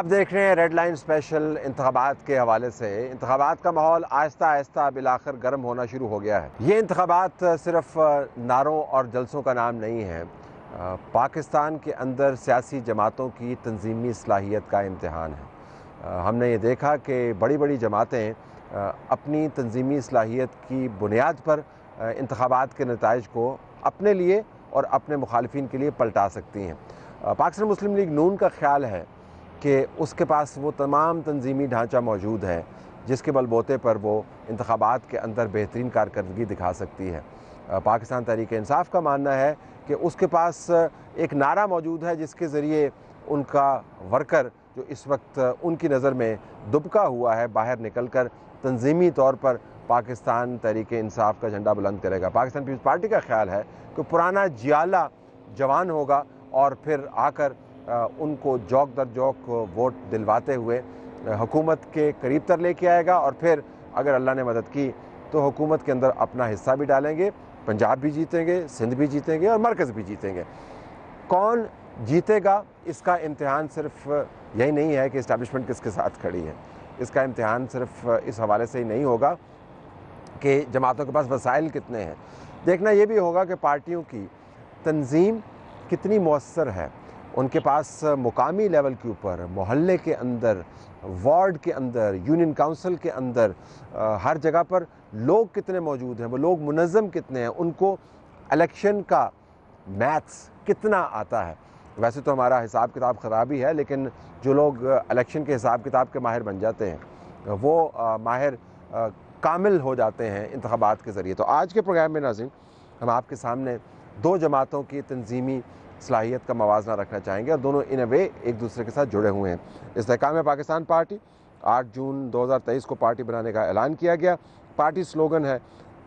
आप देख रहे हैं रेड लाइन स्पेशल इंतखाबात के हवाले से। इंतखाबात का माहौल आहिस्ता आहिस्ता बिलाखिर गर्म होना शुरू हो गया है। ये इंतखाबात सिर्फ नारों और जलसों का नाम नहीं है, पाकिस्तान के अंदर सियासी जमातों की तंजीमी सलाहियत का इम्तिहान है। हमने ये देखा कि बड़ी बड़ी जमातें अपनी तंजीमी सलाहियत की बुनियाद पर इंतखाबात के नताइज को अपने लिए और अपने मुखालिफिन के लिए पलटा सकती हैं। पाकिस्तान मुस्लिम लीग नून का ख्याल है कि उसके पास वो तमाम तंजीमी ढांचा मौजूद है जिसके बलबूते पर वो इंतखाबात के अंदर बेहतरीन कारकर्दगी दिखा सकती है। पाकिस्तान तहरीक इंसाफ का मानना है कि उसके पास एक नारा मौजूद है जिसके ज़रिए उनका वर्कर जो इस वक्त उनकी नज़र में दुबका हुआ है, बाहर निकल कर तंजीमी तौर पर पाकिस्तान तहरीक इंसाफ का झंडा बुलंद करेगा। पाकिस्तान पीपल्स पार्टी का ख्याल है कि पुराना जियाला जवान होगा और फिर आकर उनको जौक दर जौक वोट दिलवाते हुए हुकूमत के करीब तर लेके आएगा और फिर अगर अल्लाह ने मदद की तो हुकूमत के अंदर अपना हिस्सा भी डालेंगे। पंजाब भी जीतेंगे, सिंध भी जीतेंगे और मरकज़ भी जीतेंगे। कौन जीतेगा इसका इम्तिहान सिर्फ यही नहीं है कि इस्टेब्लिशमेंट किसके साथ खड़ी है। इसका इम्तिहान सिर्फ इस हवाले से ही नहीं होगा कि जमातों के पास वसाइल कितने हैं। देखना ये भी होगा कि पार्टियों की तंजीम कितनी मौसर है, उनके पास मुकामी लेवल के ऊपर, मोहल्ले के अंदर, वार्ड के अंदर, यूनियन काउंसिल के अंदर, हर जगह पर लोग कितने मौजूद हैं, वो लोग मुनज़्ज़म कितने हैं, उनको इलेक्शन का मैथ्स कितना आता है। वैसे तो हमारा हिसाब किताब ख़राब ही है, लेकिन जो लोग इलेक्शन के हिसाब किताब के माहिर बन जाते हैं वो माहिर कामिल हो जाते हैं इंतखाबात के ज़रिए। तो आज के प्रोग्राम में नाज़रीन हम आपके सामने दो जमातों की तंजीमी सलाहियत का मवाजना रखना चाहेंगे और दोनों इन अ वे एक दूसरे के साथ जुड़े हुए हैं। इस्तेहकाम पाकिस्तान पार्टी 8 जून 2023 को पार्टी बनाने का ऐलान किया गया। पार्टी स्लोगन है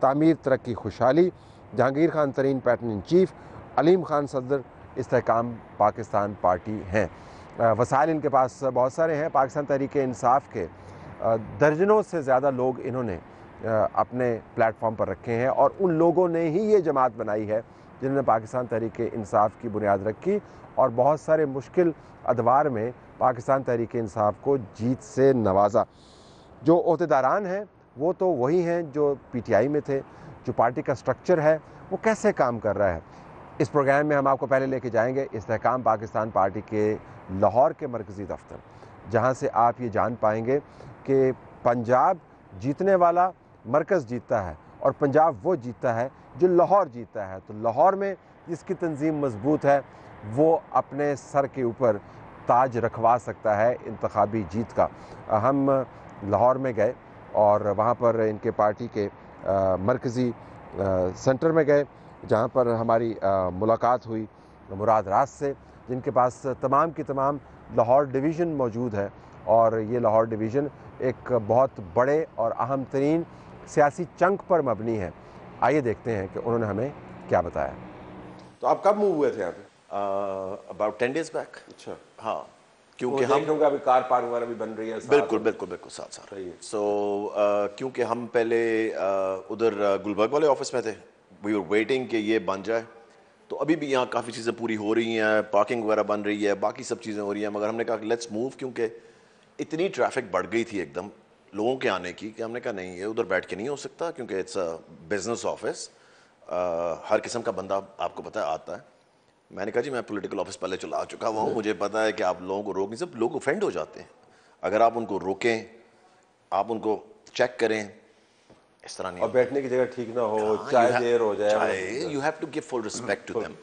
तामीर तरक्की खुशहाली। Jahangir Khan Tareen pattern in chief, Aleem Khan सदर इस्तेहकाम पाकिस्तान पार्टी हैं। वसाइल इनके पास बहुत सारे हैं। पाकिस्तान तहरीक इंसाफ के दर्जनों से ज़्यादा लोग इन्होंने अपने प्लेटफॉर्म पर रखे हैं और उन लोगों ने ही ये जमात बनाई है जिन्होंने पाकिस्तान तहरीक इंसाफ की बुनियाद रखी और बहुत सारे मुश्किल अदवार में पाकिस्तान तहरीक इंसाफ को जीत से नवाजा। जो ओहदेदारान हैं वो तो वही हैं जो PTI में थे। जो पार्टी का स्ट्रक्चर है वो कैसे काम कर रहा है, इस प्रोग्राम में हम आपको पहले लेके जाएंगे इस्तेहकाम पाकिस्तान पार्टी के लाहौर के मरकज़ी दफ्तर, जहाँ से आप ये जान पाएंगे कि पंजाब जीतने वाला मरकज़ जीतता है और पंजाब वो जीतता है जो लाहौर जीतता है। तो लाहौर में जिसकी तंजीम मजबूत है वो अपने सर के ऊपर ताज रखवा सकता है इंतखाबी जीत का। हम लाहौर में गए और वहाँ पर इनके पार्टी के मरकज़ी सेंटर में गए जहाँ पर हमारी मुलाकात हुई मुराद राज से, जिनके पास तमाम की तमाम लाहौर डिवीज़न मौजूद है और ये लाहौर डिवीज़न एक बहुत बड़े और अहम तरीन सियासी चंक पर मबनी है। आइए देखते हैं कि उन्होंने हमें क्या बताया। तो आप कब मूव हुए थे यहाँ पे? About 10 days back. अच्छा, हाँ, क्योंकि हम लोग अभी कार पार्क वगैरह भी बन रही है। बिल्कुल बिल्कुल बिल्कुल साथ साथ सही है। सो क्योंकि हम पहले उधर गुलबर्ग वाले ऑफिस में थे, वी वर वेटिंग कि ये बन जाए। तो अभी भी यहाँ काफ़ी चीज़ें पूरी हो रही हैं, पार्किंग वगैरह बन रही है, बाकी सब चीज़ें हो रही हैं, मगर हमने कहा लेट्स मूव, क्योंकि इतनी ट्रैफिक बढ़ गई थी एकदम लोगों के आने की कि हमने कहा नहीं, ये उधर बैठ के नहीं हो सकता, क्योंकि इट्स अ बिजनेस ऑफिस, हर किस्म का बंदा आपको पता है आता है। मैंने कहा जी मैं पॉलिटिकल ऑफिस पहले चला चुका हुआ हूँ, मुझे पता है कि आप लोगों को रोक नहीं सकते, लोग ऑफेंड हो जाते हैं अगर आप उनको रोकें, आप उनको चेक करें, इस तरह नहीं। और बैठने की जगह ठीक ना हो, चाय देर हो जाए, you have to give full respect to them.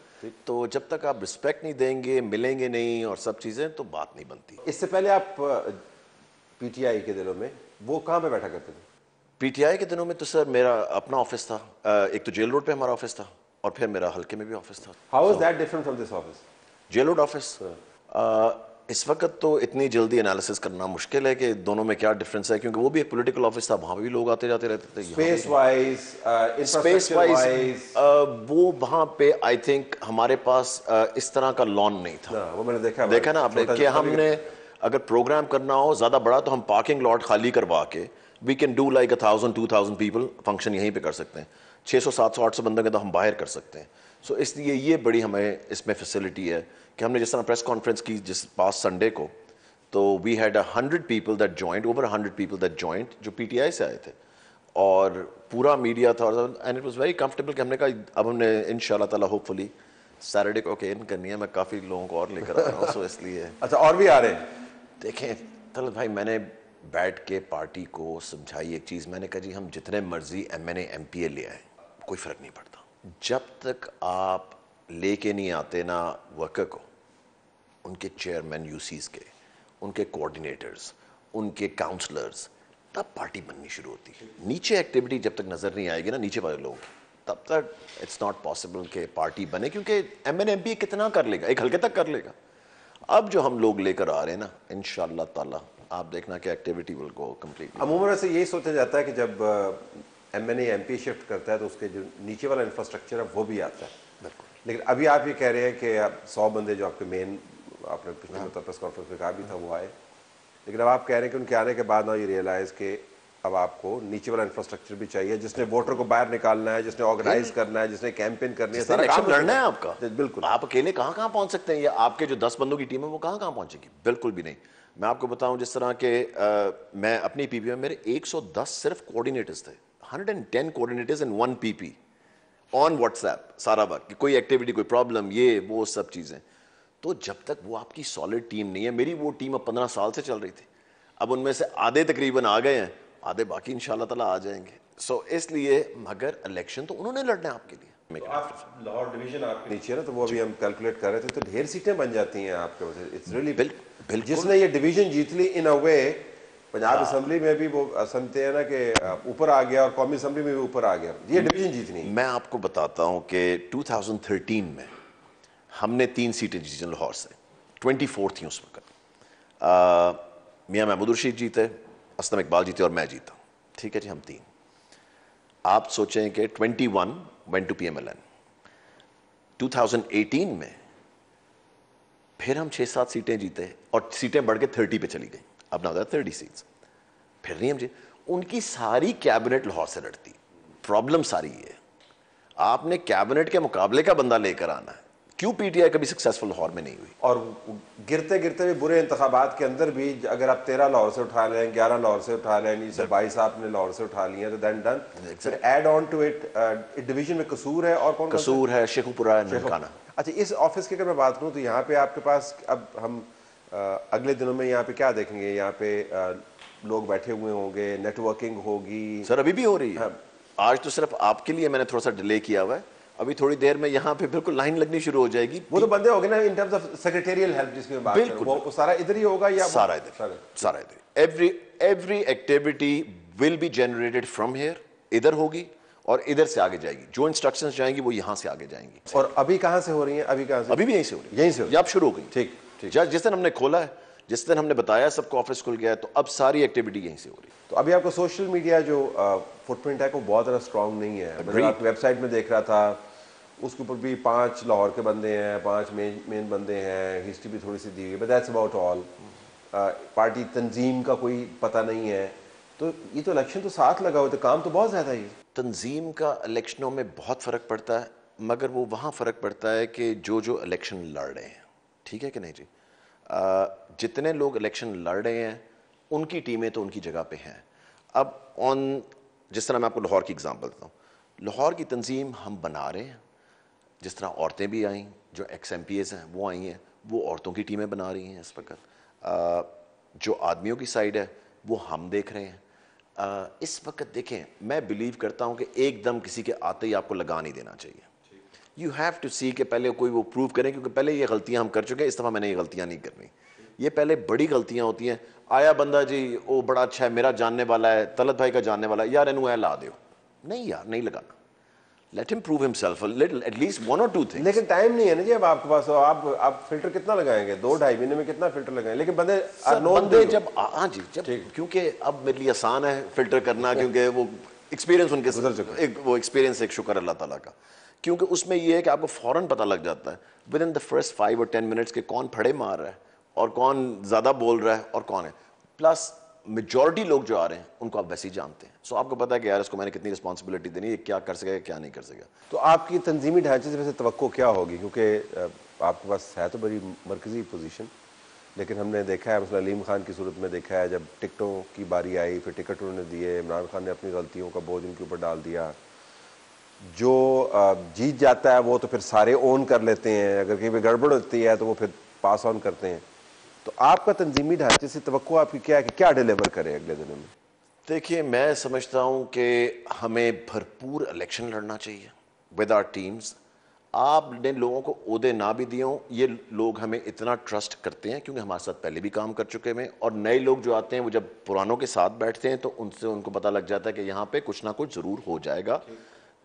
तो जब तक आप रिस्पेक्ट नहीं देंगे, मिलेंगे नहीं और सब चीज़ें, तो बात नहीं बनती। इससे पहले आप PTI के दिनों में वो कहाँ पे बैठा करते थे? PTI के दिनों में तो सर मेरा अपना ऑफिस था, एक तो जेल रोड पे हमारा ऑफिस था और फिर मेरा हल्के में भी ऑफिस था। How is that different from this office? Jail road office इस वक्त तो इतनी जल्दी एनालिसिस करना मुश्किल है कि दोनों में क्या डिफरेंस है, क्योंकि वो भी एक पॉलिटिकल ऑफिस था, वहाँ भी लोग आते जाते रहते थे। स्पेस वाइज, स्पेस वाइज वो वहाँ पे आई थिंक हमारे पास इस तरह का लॉन नहीं था। वो मैंने देखा ना आपने कि हमने अगर प्रोग्राम करना हो ज़्यादा बड़ा तो हम पार्किंग लॉट खाली करवा के we can do like 1000-2000 people function यहीं पे कर सकते हैं। 600-700-800 बंदों के तो हम बाहर कर सकते हैं। सो इसलिए ये बड़ी हमें इसमें फैसिलिटी है कि हमने जिस तरह प्रेस कॉन्फ्रेंस की जिस पास संडे को, तो we had 100 people that joined, over 100 people that joined, जो पीटीआई से आए थे, और पूरा मीडिया था, and it was very comfortable कि हमने कहा अब हमने इंशाल्लाह ताला होपफुली सैटरडे को ओकेजन करनी है, मैं काफ़ी लोगों को और लेकर आ रहा हूँ, सो इसलिए। अच्छा, और भी आ रहे हैं? देखें तलत भाई, मैंने बैठ के पार्टी को समझाई एक चीज़, मैंने कहा जी हम जितने मर्जी MNA MPA ले आए कोई फ़र्क नहीं पड़ता, जब तक आप लेके नहीं आते ना वर्कर को, उनके चेयरमैन यूसीज के, उनके कोऑर्डिनेटर्स, उनके काउंसलर्स, तब पार्टी बननी शुरू होती है। नीचे एक्टिविटी जब तक नज़र नहीं आएगी ना नीचे वाले लोग, तब तक इट्स नॉट पॉसिबल कि पार्टी बने, क्योंकि MNA MPA कितना कर लेगा, एक हल्के तक कर लेगा। अब जो हम लोग लेकर आ रहे हैं ना, इंशाल्लाह ताला आप देखना कि एक्टिविटी विल गो कंप्लीटली। अमूमन वैसे यही सोचा जाता है कि जब MNA MPA शिफ्ट करता है तो उसके जो नीचे वाला इंफ्रास्ट्रक्चर है वो भी आता है। बिल्कुल। लेकिन अभी आप ये कह रहे हैं कि आप 100 बंदे जो आपके मेन, आपने पिछले प्रेस कॉन्फ्रेंस में कहा भी था, वो आए, लेकिन अब आप कह रहे हैं कि उनके आने के बाद ना ये रियलाइज़ कि अब आपको नीचे वाला इंफ्रास्ट्रक्चर भी चाहिए, जिसने वोटर को बाहर निकालना है, जिसने ऑर्गेनाइज करना है, जिसने कैंपेन करनी है, सारा काम लड़ना है आपका। बिल्कुल। आप अकेले कहाँ कहाँ पहुंच सकते हैं, या आपके जो 10 बंदों की टीम है वो कहाँ कहाँ पहुंचेगी? बिल्कुल भी नहीं। मैं आपको बताऊं, जिस तरह के मैं अपनी पीपी में मेरे 110 सिर्फ कोऑर्डिनेटर्स थे, 110 coordinators in 1 PP on WhatsApp सारा वक्त, कि कोई एक्टिविटी, कोई प्रॉब्लम, ये वो सब चीज़ें। तो जब तक वो आपकी सॉलिड टीम नहीं है, मेरी वो टीम अब 15 साल से चल रही थी, अब उनमें से आधे तकरीबन आ गए हैं, आधे बाकी इंशाल्लाह ताला आ जाएंगे। सो इसलिए, मगर इलेक्शन तो उन्होंने लड़ना है आपके लिए। तो आप लाहौर डिवीजन आपके नीचे है ना, तो वो अभी हम कैलकुलेट कर रहे थे, तो ढेर सीटें बन जाती हैं आपके वजह। इट्स रियली, जिसने ये डिवीजन जीत ली इन अ वे, पंजाब असेंबली में भी वो समझते हैं ना कि ऊपर आ गया, और कौमी असेंबली में भी ऊपर आ गया, ये डिवीजन जीतनी। मैं आपको बताता हूँ कि 2013 में हमने 3 सीटें जीती लाहौर से, 24 थी उस वक्त। मियाँ महमूद रशीद जीते, असलम इकबाल जीते और मैं जीता, ठीक है जी, हम 3। आप सोचें कि 21 वेंट टू PMLN। 2018 में फिर हम 6-7 सीटें जीते, और सीटें बढ़ के 30 पे चली गई, अब ना होता है 30 सीट्स। फिर नहीं हम जी, उनकी सारी कैबिनेट लाहौर से लड़ती। प्रॉब्लम सारी है, आपने कैबिनेट के मुकाबले का बंदा लेकर आना है। क्यों पीटीआई कभी सक्सेसफुल लाहौर में नहीं हुई? और गिरते गिरते भी बुरे इंतखाबात के अंदर भी अगर आप 13 लाहौर से उठा लें, 11 लाहौर से उठा लें, 22 आपने लाहौर से उठा लिए, तो देन डन। फिर add on to it division में कसूर है, और कौन कसूर है, शेखुपुरा है, ननकाना। अच्छा, इस ऑफिस की अगर मैं बात करूँ तो यहाँ पे आपके पास अब हम अगले दिनों में यहाँ पे क्या देखेंगे? यहाँ पे लोग बैठे हुए होंगे, नेटवर्किंग होगी। सर अभी भी हो रही है। आज तो सिर्फ आपके लिए मैंने थोड़ा सा डिले किया हुआ है, अभी थोड़ी देर में यहाँ पे बिल्कुल लाइन लगनी शुरू हो जाएगी। वो तो बंदे हो गए ना in terms of secretarial help जिसकी मैं बात कर रहा हूं, वो सारा इधर ही होगा या सारा इधर? Every activity will be generated from here, इधर होगी और इधर से आगे जाएगी। जो इंस्ट्रक्शंस जाएंगी वो यहाँ से आगे जाएंगी। और अभी कहाँ से हो रही हैं? अभी कहाँ से? अभी भी यहीं से हो रही है, यहीं से अब शुरू हो गई। ठीक ठीक। जिस दिन हमने खोला है, जिस दिन हमने बताया सबको ऑफिस खुल गया है, तो अब सारी एक्टिविटी यहीं से हो रही है। तो अभी आपका सोशल मीडिया जो फुटप्रिंट है वो बहुत ज़्यादा स्ट्रांग नहीं है। मैं आपकी वेबसाइट में देख रहा था, उसके ऊपर भी 5 लाहौर के बंदे हैं, 5 मेन बंदे हैं, हिस्ट्री भी थोड़ी सी दी हुई है, but that's about all. Party तंजीम का कोई पता नहीं है। तो ये तो इलेक्शन तो साथ लगा हुआ, तो काम तो बहुत ज़्यादा ही। तंजीम का इलेक्शनों में बहुत फ़र्क पड़ता है, मगर वो वहाँ फ़र्क पड़ता है कि जो इलेक्शन लड़ रहे हैं, ठीक है कि नहीं जी, जितने लोग इलेक्शन लड़ रहे हैं उनकी टीमें तो उनकी जगह पे हैं। अब जिस तरह मैं आपको लाहौर की एग्जांपल देता हूँ, लाहौर की तंजीम हम बना रहे हैं। जिस तरह औरतें भी आई, जो XMPAs हैं वो आई हैं, वो औरतों की टीमें बना रही हैं इस वक्त। जो आदमियों की साइड है वो हम देख रहे हैं। इस वक्त देखें, मैं बिलीव करता हूँ कि एकदम किसी के आते ही आपको लगा नहीं देना चाहिए। यू हैव टू सी कि पहले कोई वो प्रूव करें, क्योंकि पहले ये गलतियां हम कर चुके हैं, इस दफ़ा मैंने ये गलतियां नहीं करनी। ये पहले बड़ी गलतियां होती हैं। आया बंदा जी, वो बड़ा अच्छा है, मेरा जानने वाला है, तलत भाई का जानने वाला है, यार इनू ला दो। नहीं यार, नहीं लगाना। Let him prove himself little, at least 1 or 2 things. लेकिन टाइम नहीं है ना जी अब आपके पास। आप फिल्टर कितना लगाएंगे? 2-2.5 महीने में कितना फिल्टर लगाएंगे? लेकिन बंदे जब हाँ जी, जब क्योंकि अब मेरे लिए आसान है फिल्टर करना, क्योंकि वो एक्सपीरियंस उनके गुजर चुका है। वो एक्सपीरियंस एक शुक्र अल्लाह ताला का, क्योंकि उसमें ये है कि आपको फौरन पता लग जाता है with in the first 5 or 10 minutes के कौन फड़े मार रहा है और कौन ज़्यादा बोल रहा है और कौन है। प्लस मेजॉरिटी लोग जो आ रहे हैं उनको आप वैसे ही जानते हैं। सो आपको पता है कि यार इसको मैंने कितनी रिस्पॉन्सिबिलिटी देनी है, क्या कर सकेगा क्या नहीं कर सकेगा। तो आपकी तंजीमी ढांचे से वैसे तवक्को क्या होगी? क्योंकि आपके पास है तो बड़ी मरकजी पोजीशन, लेकिन हमने देखा है, मसला अलीम खान की सूरत में देखा है, जब टिकटों की बारी आई फिर टिकट उन्होंने दिए, इमरान खान ने अपनी गलतियों का बोझ उनके ऊपर डाल दिया। जो जीत जाता है वो तो फिर सारे ओन कर लेते हैं, अगर कहीं भी गड़बड़ होती है तो वो फिर पास ऑन करते हैं। तो आपका तंजीमी ढांचे से तवक्को आपकी क्या है कि क्या डिलीवर करें अगले दिनों में? देखिए, मैं समझता हूं कि हमें भरपूर इलेक्शन लड़ना चाहिए विद आवर टीम्स। आपने लोगों को ओहदे ना भी दिए हों, ये लोग हमें इतना ट्रस्ट करते हैं क्योंकि हमारे साथ पहले भी काम कर चुके हैं, और नए लोग जो आते हैं वो जब पुरानों के साथ बैठते हैं तो उनसे उनको पता लग जाता है कि यहाँ पे कुछ ना कुछ जरूर हो जाएगा।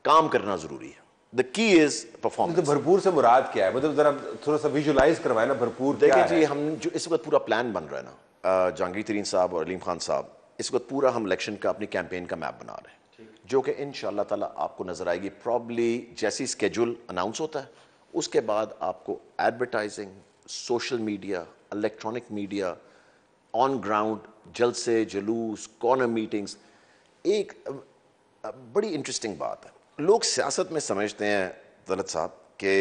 काम करना जरूरी है। The key is performance. तो भरपूर से मुराद क्या है, मतलब जरा थोड़ा सा विजुलाइज करवाए ना, भरपूर क्या देखिए जी, है? हम जो इस वक्त पूरा प्लान बन रहा है ना, जहांगीर तरीन साहब और अलीम खान साहब, इस वक्त पूरा हम इलेक्शन का अपनी कैंपेन का मैप बना रहे हैं, जो कि इंशाअल्लाह ताला आपको नजर आएगी। प्रॉब्ली जैसी स्केड्यूल अनाउंस होता है उसके बाद आपको advertising, social media, electronic media, on ground जलसे, जुलूस, कॉर्नर मीटिंग्स। एक बड़ी इंटरेस्टिंग बात है, लोग सियासत में समझते हैं दौलत साहब कि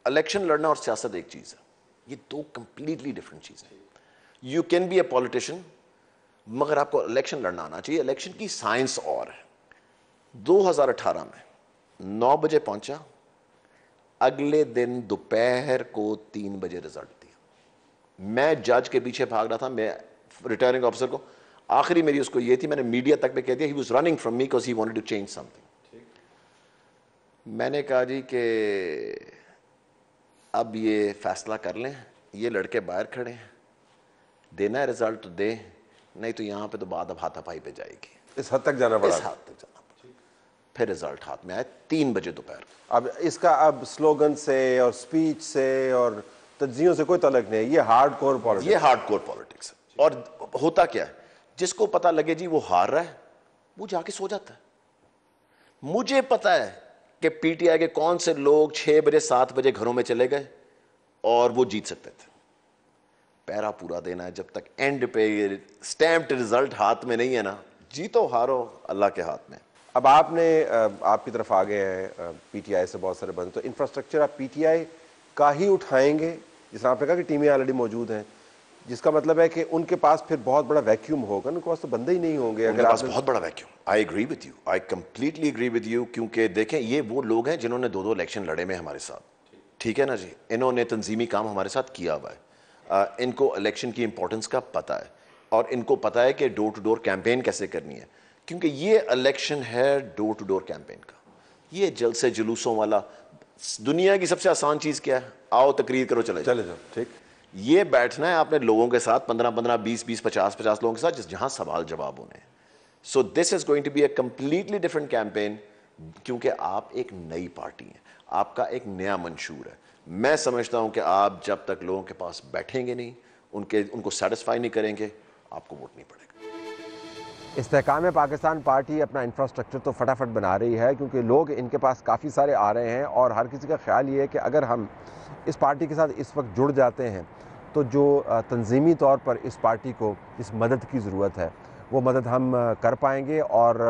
इलेक्शन लड़ना और सियासत एक चीज़ है। ये दो कंप्लीटली डिफरेंट चीज़ें हैं। You can be a politician, मगर आपको इलेक्शन लड़ना आना चाहिए। इलेक्शन की साइंस और है। 2018 में 9 बजे पहुंचा, अगले दिन दोपहर को 3 बजे रिजल्ट दिया। मैं जज के पीछे भाग रहा था, मैं रिटर्निंग ऑफिसर को, आखिरी मेरी उसको ये थी, मैंने मीडिया तक पे कह दिया, he was running from me because he wanted to change something. मैंने कहा जी कि अब ये फैसला कर लें, ये लड़के बाहर खड़े हैं, देना है रिजल्ट तो दे, नहीं तो यहाँ पे तो बाद अब हाथापाई पे जाएगी। इस हद तक जाना पड़ा? इस हद तक जाना पड़ा। फिर रिजल्ट हाथ में आया 3 बजे दोपहर। अब इसका अब स्लोगन से और स्पीच से और तज्जियों से कोई तलक नहीं है, ये हार्डकोर पॉलिटिक्स। ये हार्डकोर पॉलिटिक्स है। और होता क्या है, जिसको पता लगे जी वो हार रहा है, वो जाके सो जाता है। मुझे पता है कि पीटीआई के कौन से लोग 6 बजे 7 बजे घरों में चले गए और वो जीत सकते थे। पैरा पूरा देना है, जब तक एंड पे स्टैम्प्ड रिजल्ट हाथ में नहीं है ना, जीतो हारो अल्लाह के हाथ में। अब आपने आपकी तरफ आ गए हैं पीटीआई से बहुत सारे बंद, तो इंफ्रास्ट्रक्चर आप पीटीआई का ही उठाएंगे, जिस तरह आपने कहा कि टीमें ऑलरेडी मौजूद हैं, जिसका मतलब है कि उनके पास फिर बहुत बड़ा वैक्यूम होगा, उनके पास तो बंदे ही नहीं होंगे। उनके पास बहुत बड़ा vacuum. I agree with you, I completely agree with you, क्योंकि देखें ये वो लोग हैं जिन्होंने 2-2 इलेक्शन लड़े में हमारे साथ, ठीक है ना जी। इन्होंने तंजीमी काम हमारे साथ किया हुआ है, इनको इलेक्शन की इंपॉर्टेंस का पता है, और इनको पता है कि डोर टू डोर कैंपेन कैसे करनी है, क्योंकि ये इलेक्शन है डोर टू डोर कैंपेन का। ये जलसे जुलूसों वाला, दुनिया की सबसे आसान चीज क्या है, आओ तकरीर करो चले जाओ, ठीक। ये बैठना है आपने लोगों के साथ, 15-15, 20-20, 50-50 लोगों के साथ, जहां सवाल जवाब होने हैं। So this is going to be a completely different campaign, क्योंकि आप एक नई पार्टी हैं, आपका एक नया मंशूर है। मैं समझता हूं कि आप जब तक लोगों के पास बैठेंगे नहीं, उनको सेटिस्फाई नहीं करेंगे, आपको वोट नहीं पड़ेगा। इस्तेहकाम पाकिस्तान पार्टी अपना इंफ्रास्ट्रक्चर तो फटाफट बना रही है, क्योंकि लोग इनके पास काफ़ी सारे आ रहे हैं, और हर किसी का ख्याल ये है कि अगर हम इस पार्टी के साथ इस वक्त जुड़ जाते हैं तो जो तंजीमी तौर पर इस पार्टी को इस मदद की ज़रूरत है वो मदद हम कर पाएंगे और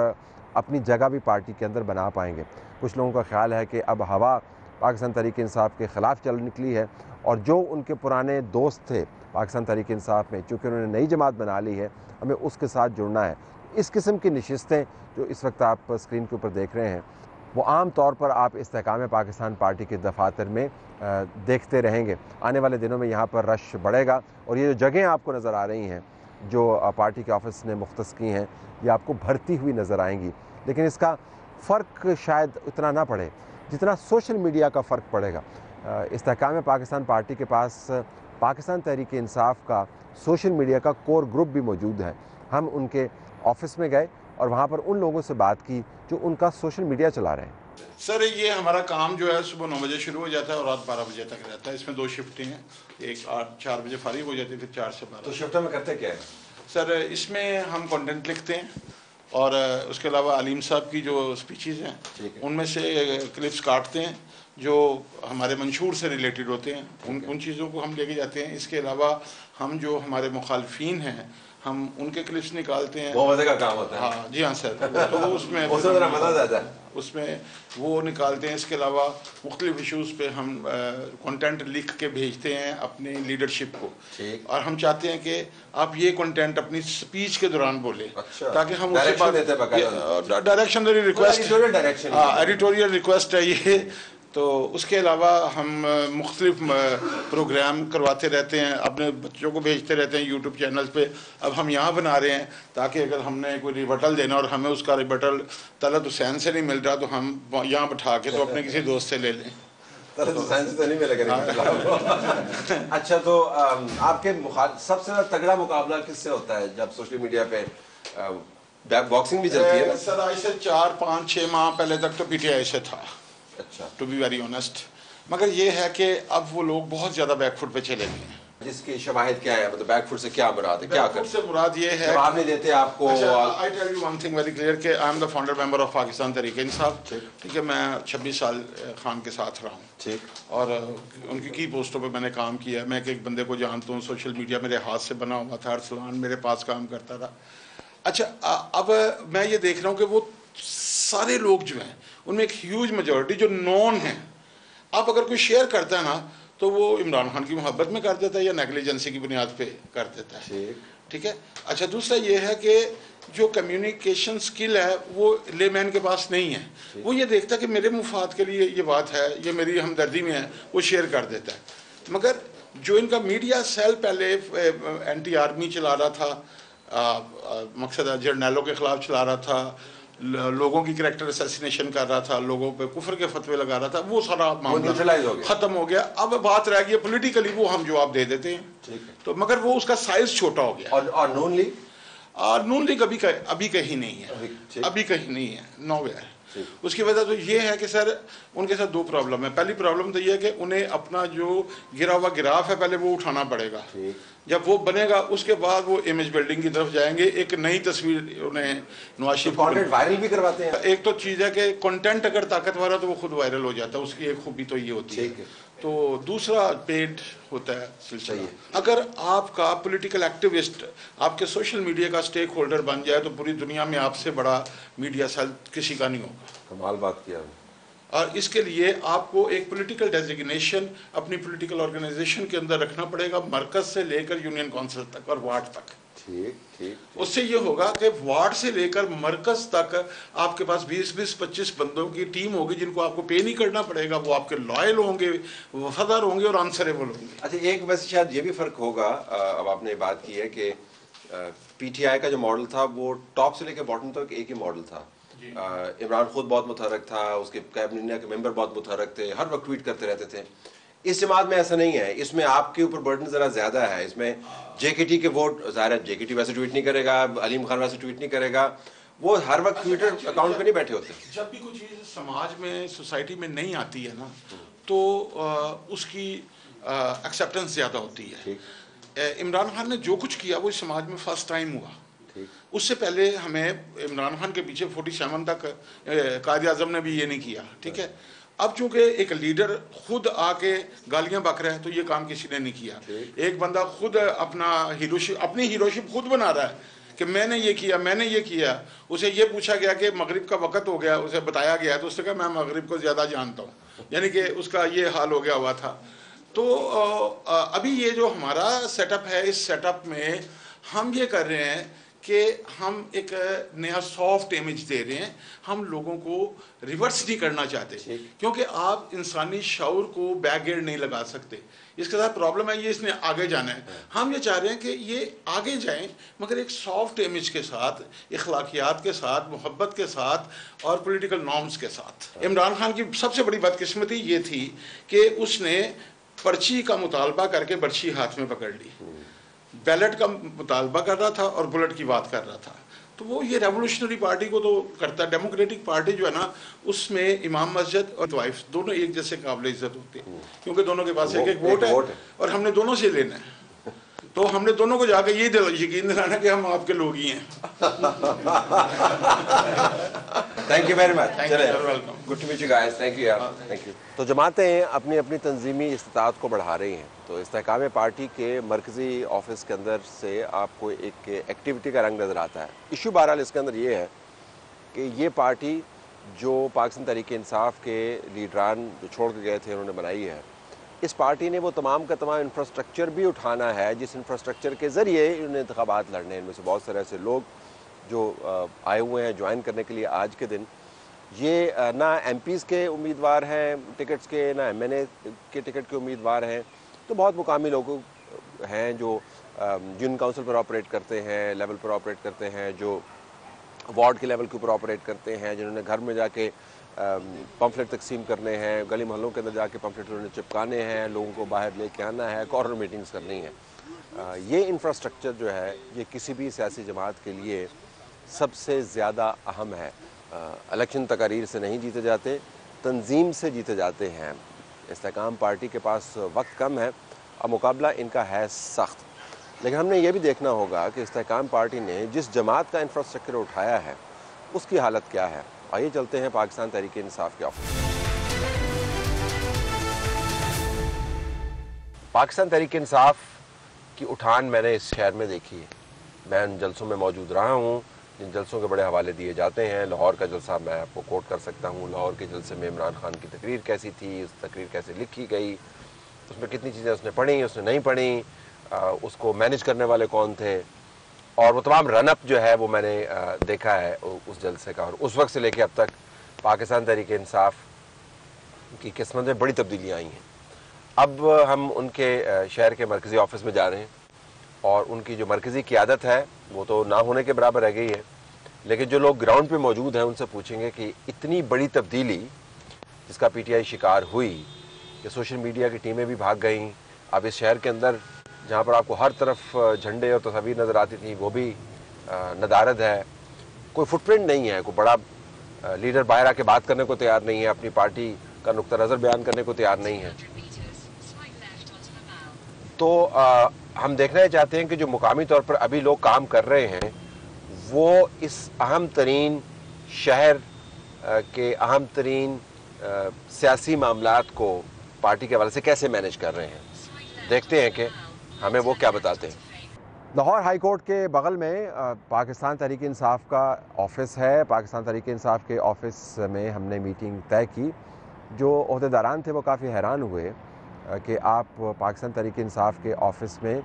अपनी जगह भी पार्टी के अंदर बना पाएंगे। कुछ लोगों का ख्याल है कि अब हवा पाकिस्तान तहरीक इंसाफ के ख़िलाफ़ चल निकली है, और जो उनके पुराने दोस्त थे पाकिस्तान तहरीक इंसाफ में, चूँकि उन्होंने नई जमात बना ली है, हमें उसके साथ जुड़ना है। इस किस्म की नशिस्तें जो इस वक्त आप स्क्रीन के ऊपर देख रहे हैं, वो आम तौर पर आप इस्तेहकाम पाकिस्तान पार्टी के दफातर में देखते रहेंगे। आने वाले दिनों में यहाँ पर रश बढ़ेगा, और ये जो जगहें आपको नज़र आ रही हैं जो पार्टी के ऑफिस ने मुख्तस की हैं, ये आपको भरती हुई नज़र आएंगी। लेकिन इसका फ़र्क शायद उतना ना पड़े जितना सोशल मीडिया का फ़र्क पड़ेगा। इस्तेहकाम पाकिस्तान पार्टी के पास पाकिस्तान तहरीक इंसाफ का सोशल मीडिया का कोर ग्रुप भी मौजूद है। हम उनके ऑफिस में गए और वहाँ पर उन लोगों से बात की जो उनका सोशल मीडिया चला रहे हैं। सर, ये हमारा काम जो है सुबह 9 बजे शुरू हो जाता है और रात 12 बजे तक रहता है। इसमें 2 शिफ्टें हैं, एक 4 बजे फारिग हो जाती है, फिर 4 से 12। तो शिफ्टों में करते क्या है सर? इसमें हम कंटेंट लिखते हैं, और उसके अलावा अलीम साहब की जो स्पीचेज़ हैं उनमें से क्लिप्स काटते हैं जो हमारे मंशूर से रिलेटेड होते हैं, उन चीज़ों को हम लेके जाते हैं। इसके अलावा हम जो हमारे मुखालफीन हैं, हम उनके क्लिप्स निकालते हैं। बहुत मजे का काम होता है। हाँ जी हाँ सर, तो उसमें मजा आता है, उसमें वो निकालते हैं। इसके अलावा मुख्तलिफ इशूज़ पे हम कंटेंट लिख के भेजते हैं अपनी लीडरशिप को, और हम चाहते हैं कि आप ये कंटेंट अपनी स्पीच के दौरान बोलें। अच्छा। ताकि हम उससे डायरेक्शन रिक्वेस्ट, एडिटोरियल रिक्वेस्ट है ये। तो उसके अलावा हम मुख्तलिफ प्रोग्राम करवाते रहते हैं, अपने बच्चों को भेजते रहते हैं यूट्यूब चैनल्स पे। अब हम यहाँ बना रहे हैं ताकि अगर हमने कोई रिबटल देना और हमें उसका रिबटल तलत हुसैन से नहीं मिल रहा तो हम यहाँ बैठा के तो अपने किसी दोस्त से ले लें। तलत हुसैन से तो नहीं मिलेगा। अच्छा, तो आपके सबसे ज़्यादा तगड़ा मुकाबला किससे होता है जब सोशल मीडिया पे बॉक्सिंग भी चलती है? सर आज से 4, 5, 6 माह पहले तक तो PTI से था। अच्छा, टू बी वेरी ऑनेस्ट, मगर ये है कि अब वो लोग बहुत ज़्यादा बैकफुट पे चले गए हैं। जिसकी शवाहिद क्या है, मतलब बैकफुट से क्या मुराद है, क्या कर से मुराद ये है जवाब नहीं देते आपको। I tell you one thing very clear कि I am the founder member of Pakistan Tehreek Insaf. ठीक है, मैं 26 साल खान के साथ रहा हूँ। ठीक, और उनकी की पोस्टों पे मैंने काम किया। मैं एक बंदे को जानता हूँ, सोशल मीडिया मेरे हाथ से बना हुआ था, अरसलान मेरे पास काम करता था। अच्छा, अब मैं ये देख रहा हूँ कि वो सारे लोग जो हैं उनमें एक ह्यूज मेजॉरिटी जो नॉन है, अब अगर कोई शेयर करता है ना तो वो इमरान खान की मोहब्बत में कर देता है या नेग्लिजेंसी की बुनियाद पे कर देता है। ठीक है। अच्छा, दूसरा ये है कि जो कम्युनिकेशन स्किल है वो लेमैन के पास नहीं है। वो ये देखता है कि मेरे मुफाद के लिए ये बात है, ये मेरी हमदर्दी में है, वो शेयर कर देता है। मगर जो इनका मीडिया सेल पहले एंटी आर्मी चला रहा था, मकसद जर्नैलों के खिलाफ चला रहा था, लोगों की कैरेक्टर असैसिनेशन कर रहा था, लोगों पे कुफर के फतवे लगा रहा था, वो सारा मामला खत्म हो गया। अब बात रह गई पॉलिटिकली, वो हम जवाब दे देते हैं। तो मगर वो उसका साइज छोटा हो गया। और नून लीग अभी कहीं नहीं है, अभी कहीं नहीं है, नोवेयर। उसकी वजह तो ये है कि सर उनके साथ दो प्रॉब्लम है। पहली प्रॉब्लम तो ये है कि उन्हें अपना जो गिरा हुआ गिराफ है पहले वो उठाना पड़ेगा। जब वो बनेगा उसके बाद वो इमेज बिल्डिंग की तरफ जाएंगे। एक नई तस्वीर उन्हें नवाज शरीफ वायरल भी करवाते हैं। एक तो चीज़ है कि कंटेंट अगर ताकतवर है तो वो खुद वायरल हो जाता है, उसकी एक खूबी तो ये होती है। तो दूसरा पेड होता है सिलसिला। अगर आपका पॉलिटिकल एक्टिविस्ट आपके सोशल मीडिया का स्टेक होल्डर बन जाए तो पूरी दुनिया में आपसे बड़ा मीडिया सेल किसी का नहीं होगा। कमाल बात किया। और इसके लिए आपको एक पॉलिटिकल डेजिग्नेशन अपनी पॉलिटिकल ऑर्गेनाइजेशन के अंदर रखना पड़ेगा, मरकज से लेकर यूनियन काउंसिल तक और वार्ड तक। ठीक। उससे ये होगा कि वार्ड से लेकर मरकज तक आपके पास 20-25 बंदों की टीम होगी जिनको आपको पे नहीं करना पड़ेगा। वो आपके लॉयल होंगे, वफादार होंगे और आंसरेबल होंगे। अच्छा, एक वैसे शायद ये भी फर्क होगा, अब आपने बात की है कि PTI का जो मॉडल था वो टॉप से लेकर बॉटम तक एक ही मॉडल था। इमरान खुद बहुत मुतहरक था, उसके कैबिनेट के मेंबर बहुत मुतहरक थे, हर वक्त ट्वीट करते रहते थे। इस जमात में ऐसा नहीं है, इसमें आपके ऊपर बर्डन ज़रा ज़्यादा है। इसमें JKT के वोट, ज़ाहिर है JKT वैसे ट्वीट नहीं करेगा, अलीम खान वैसे ट्वीट नहीं करेगा, वो हर वक्त ट्विटर अकाउंट पे नहीं बैठे होते। जब भी कोई चीज़ समाज में, सोसाइटी में नहीं आती है ना तो उसकी एक्सेप्टेंस ज़्यादा होती है। इमरान खान ने जो कुछ किया वो इस समाज में फर्स्ट टाइम हुआ। उससे पहले हमें इमरान खान के पीछे 47 तक कायद आज़म ने भी ये नहीं किया। ठीक है। अब चूंकि एक लीडर खुद आके गालियां बक रहा है तो ये काम किसी ने नहीं किया। एक बंदा खुद अपनी हीरोशिप खुद बना रहा है कि मैंने ये किया। उसे ये पूछा गया कि मगरिब का वक्त हो गया, उसे बताया गया तो उसने कहा मैं मगरिब को ज़्यादा जानता हूँ, यानी कि उसका ये हाल हो गया हुआ था। तो अभी ये जो हमारा सेटअप है, इस सेटअप में हम ये कर रहे हैं कि हम एक नया सॉफ्ट इमेज दे रहे हैं। हम लोगों को रिवर्स नहीं करना चाहते क्योंकि आप इंसानी शऊर को बैकगेयर नहीं लगा सकते। इसके साथ प्रॉब्लम है ये, इसने आगे जाना है। हम ये चाह रहे हैं कि ये आगे जाएं मगर एक सॉफ्ट इमेज के साथ, इखलाकियात के साथ, मोहब्बत के साथ और पॉलिटिकल नॉर्म्स के साथ। इमरान खान की सबसे बड़ी बदकिस्मती ये थी कि उसने पर्ची का मुतालबा करके पर्ची हाथ में पकड़ ली, बैलेट का मुतालबा कर रहा था और बुलेट की बात कर रहा था। तो वो ये रेवोल्यूशनरी पार्टी को तो करता है। डेमोक्रेटिक पार्टी जो है ना उसमें इमाम मस्जिद और वाइफ दोनों एक जैसे काबिल इज्जत होते हैं क्योंकि दोनों के पास एक वोट है और हमने दोनों से लेना है। तो हमने दोनों को जाकर ये यकीन दिलाना कि हम आपके लोग ही हैं। Thank you very much. Thank you, you're welcome. Good to meet you guys, thank you यार, थैंक यू। तो जमातें अपनी अपनी तंजीमी इस्तात को बढ़ा रही हैं। तो इस्तेहकाम पार्टी के मरकज़ी ऑफिस के अंदर से आपको एक एक्टिविटी का रंग नज़र आता है। इशू बहरहाल इसके अंदर ये है कि ये पार्टी जो पाकिस्तान तहरीक इंसाफ के लीडरान जो छोड़ के गए थे उन्होंने बनाई है, इस पार्टी ने वो तमाम का तमाम इंफ्रास्ट्रक्चर भी उठाना है जिस इंफ्रास्ट्रक्चर के ज़रिए इन्हें इंतखाबात लड़ने हैं। इनमें से बहुत सारे ऐसे लोग जो आए हुए हैं ज्वाइन करने के लिए आज के दिन, ये ना एमपीज़ के उम्मीदवार हैं टिकट्स के, ना एमएनए के टिकट के उम्मीदवार हैं। तो बहुत मुकामी लोग हैं जो यूनियन काउंसिल पर ऑपरेट करते हैं, लेवल पर ऑपरेट करते हैं, जो वार्ड के लेवल के ऊपर ऑपरेट करते हैं, जिन्होंने घर में जाके पम्फलेट तकसीम करने हैं, गली मोहल्लों के अंदर जाके पम्फलेट उन्होंने चिपकाने हैं, लोगों को बाहर लेके आना है, कॉर्नर मीटिंग्स करनी है। ये इंफ्रास्ट्रक्चर जो है ये किसी भी सियासी जमात के लिए सबसे ज़्यादा अहम है। इलेक्शन तकारीर से नहीं जीते जाते, तंजीम से जीते जाते हैं। इस्तेहकाम पार्टी के पास वक्त कम है और मुकाबला इनका है सख्त, लेकिन हमने ये भी देखना होगा कि इस्तेहकाम पार्टी ने जिस जमात का इंफ्रास्ट्रक्चर उठाया है उसकी हालत क्या है। आइए चलते हैं पाकिस्तान तहरीक इंसाफ के ऑफिस। पाकिस्तान तहरीक इंसाफ की उठान मैंने इस शहर में देखी है। मैं उन जलसों में मौजूद रहा हूँ जिन जलसों के बड़े हवाले दिए जाते हैं। लाहौर का जलसा मैं आपको कोट कर सकता हूँ। लाहौर के जलसे में इमरान खान की तकरीर कैसी थी, उस तकरीर कैसे लिखी गई, उसमें कितनी चीज़ें उसने पढ़ी, उसने नहीं पढ़ी, उसको मैनेज करने वाले कौन थे, और वो तमाम रनअप जो है वो मैंने देखा है उस जलसे का। और उस वक्त से लेके अब तक पाकिस्तान तहरीक इंसाफ की किस्मत में बड़ी तब्दीलियाँ आई हैं। अब हम उनके शहर के मरकज़ी ऑफिस में जा रहे हैं और उनकी जो मरकज़ी क़ियादत है वो तो ना होने के बराबर रह गई है, लेकिन जो लोग ग्राउंड पे मौजूद हैं उनसे पूछेंगे कि इतनी बड़ी तब्दीली जिसका पीटीआई शिकार हुई कि सोशल मीडिया की टीमें भी भाग गईं। अब इस शहर के अंदर जहाँ पर आपको हर तरफ झंडे और तस्वीर नज़र आती थी वो भी नदारद है, कोई फुटप्रिंट नहीं है, कोई बड़ा लीडर बाहर आके बात करने को तैयार नहीं है, अपनी पार्टी का नुक्ता नज़र बयान करने को तैयार नहीं है। तो हम देखना चाहते हैं कि जो मुकामी तौर पर अभी लोग काम कर रहे हैं वो इस अहम तरीन शहर के अहम तरीन सियासी मामलात को पार्टी के हवाले से कैसे मैनेज कर रहे हैं। देखते हैं कि हमें वो क्या बताते हैं। लाहौर हाई कोर्ट के बगल में पाकिस्तान तहरीक इंसाफ का ऑफिस है। पाकिस्तान तहरीक इंसाफ के ऑफिस में हमने मीटिंग तय की। जो ओहदेदारान थे वो काफ़ी हैरान हुए कि आप पाकिस्तान तहरीक इंसाफ के ऑफिस में